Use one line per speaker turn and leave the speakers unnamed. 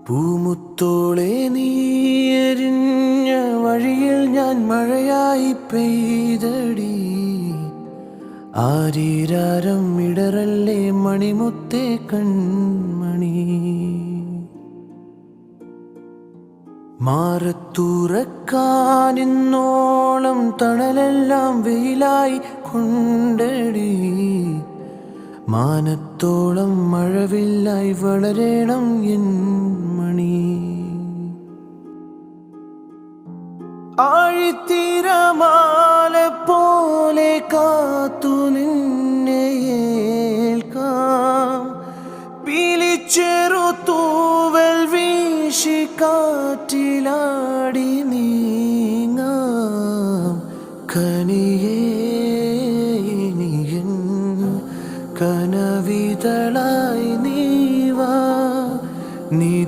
പൂമുത്തോളെ നീയെരിഞ്ഞ വഴിയിൽ ഞാൻ മഴയായി പെയ്തടി. ആരീരാരം ഇടറല്ലേ മണിമുത്തേ കൺമണി. മാറത്തുറക്കാനിന്നോളം തണലെല്ലാം വെയിലായി കൊണ്ടടി. മാനത്തോളം മഴവില്ലായി വളരണം എൻ മണി. ആഴിത്തിരമാല പോലെ കാത്തു നിന്നെ ഏൽക്കാം. പീലിച്ചെറുത്തൂവൽ വീശി കാറ്റിലാടി നീങ്ങാം. കനി